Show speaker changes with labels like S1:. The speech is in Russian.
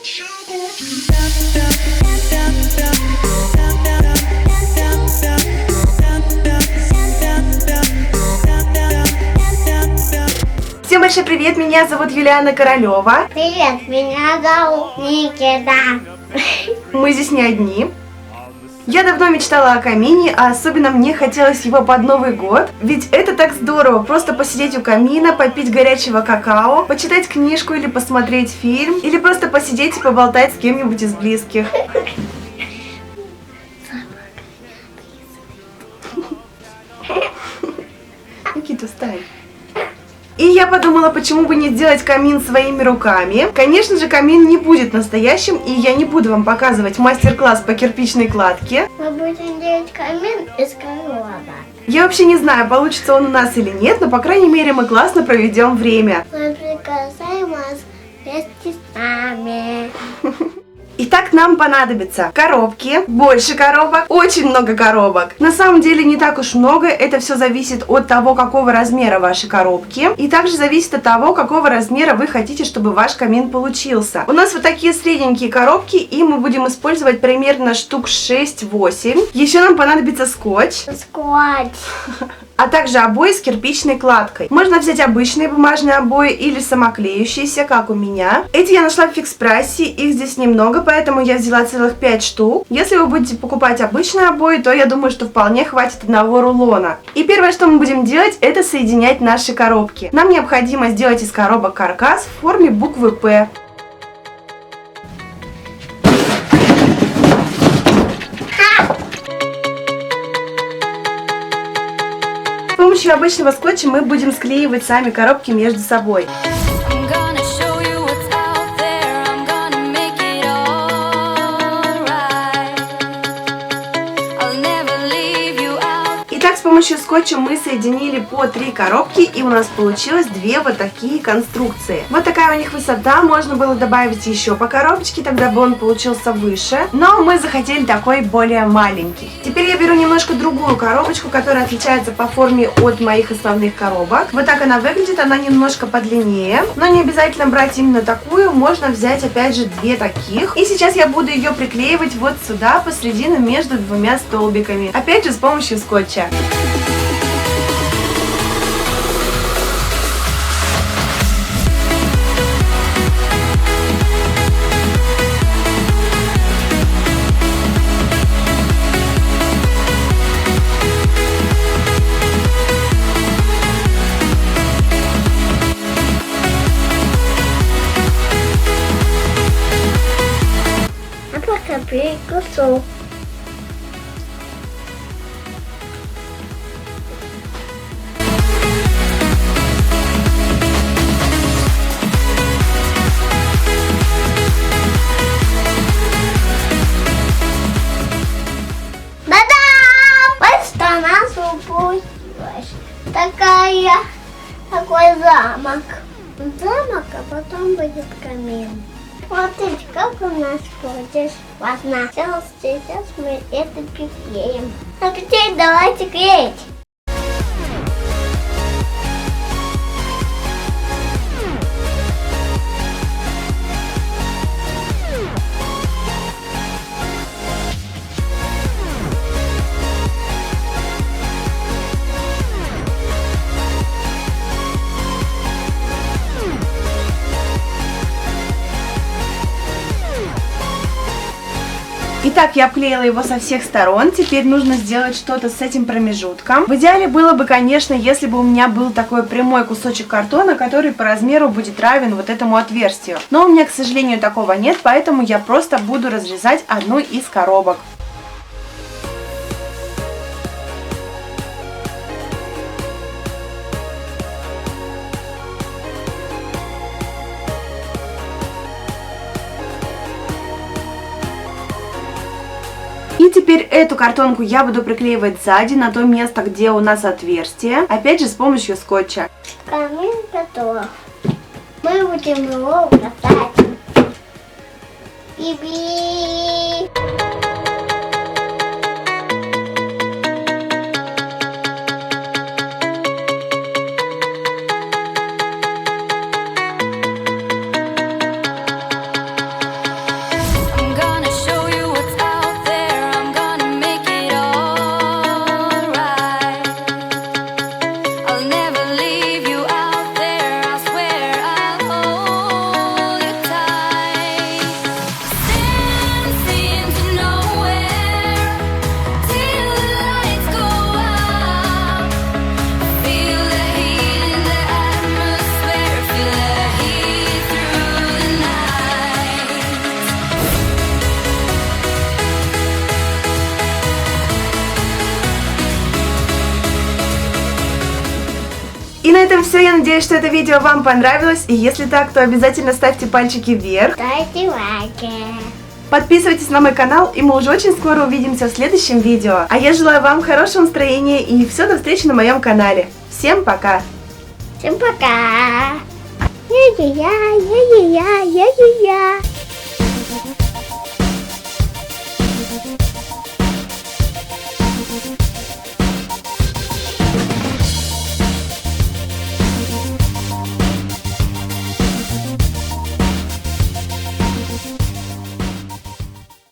S1: Всем большой привет, меня зовут Юлиана Королева.
S2: Привет, меня зовут Никита.
S1: Мы здесь не одни. Я давно мечтала о камине, а особенно мне хотелось его под Новый год. Ведь это так здорово, просто посидеть у камина, попить горячего какао, почитать книжку или посмотреть фильм, или просто посидеть и поболтать с кем-нибудь из близких. Никита, встань. И я подумала, почему бы не сделать камин своими руками. Конечно же, камин не будет настоящим, и я не буду вам показывать мастер-класс по кирпичной кладке.
S2: Мы будем делать камин из коробок.
S1: Я вообще не знаю, получится он у нас или нет, но, по крайней мере, мы классно проведем время.
S2: Мы приглашаем вас вместе с нами.
S1: Итак, нам понадобятся коробки, больше коробок, очень много коробок. На самом деле не так уж много, это все зависит от того, какого размера ваши коробки. И также зависит от того, какого размера вы хотите, чтобы ваш камин получился. У нас вот такие средненькие коробки, и мы будем использовать примерно штук 6-8. Еще нам понадобится скотч.
S2: Скотч.
S1: А также обои с кирпичной кладкой. Можно взять обычные бумажные обои или самоклеющиеся, как у меня. Эти я нашла в фикс-прайсе, их здесь немного, поэтому я взяла целых 5 штук. Если вы будете покупать обычные обои, то я думаю, что вполне хватит одного рулона. И первое, что мы будем делать, это соединять наши коробки. Нам необходимо сделать из коробок каркас в форме буквы «П». С помощью обычного скотча мы будем склеивать сами коробки между собой. Итак, с помощью скотча мы соединили по 3 коробки, и у нас получилось 2 вот такие конструкции. Вот такая у них высота, можно было добавить еще по коробочке, тогда бы он получился выше, но мы захотели такой более маленький. Теперь я беру немножко другую коробочку, которая отличается по форме от моих основных коробок. Вот так она выглядит, она немножко подлиннее, но не обязательно брать именно такую, можно взять опять же 2 таких. И сейчас я буду ее приклеивать вот сюда, посередину между 2 столбиками, опять же с помощью скотча.
S2: А пока перекусу. Вот что нас упустилось. Такой замок. Замок, а потом будет камин. Смотрите, как у нас будет классно. Сейчас мы это приклеим. А теперь давайте клеить.
S1: Итак, я обклеила его со всех сторон. Теперь нужно сделать что-то с этим промежутком. В идеале было бы, конечно, если бы у меня был такой прямой кусочек картона, который по размеру будет равен вот этому отверстию. Но у меня, к сожалению, такого нет, поэтому я просто буду разрезать одну из коробок. И теперь эту картонку я буду приклеивать сзади, на то место, где у нас отверстие. Опять же с помощью скотча.
S2: Камин готов. Мы будем его бросать. Би-би.
S1: И на этом все. Я надеюсь, что это видео вам понравилось. И если так, то обязательно ставьте пальчики вверх.
S2: Ставьте лайки.
S1: Подписывайтесь на мой канал, и мы уже очень скоро увидимся в следующем видео. А я желаю вам хорошего настроения и все, до встречи на моем канале. Всем пока!
S2: Всем пока. Я-я-я.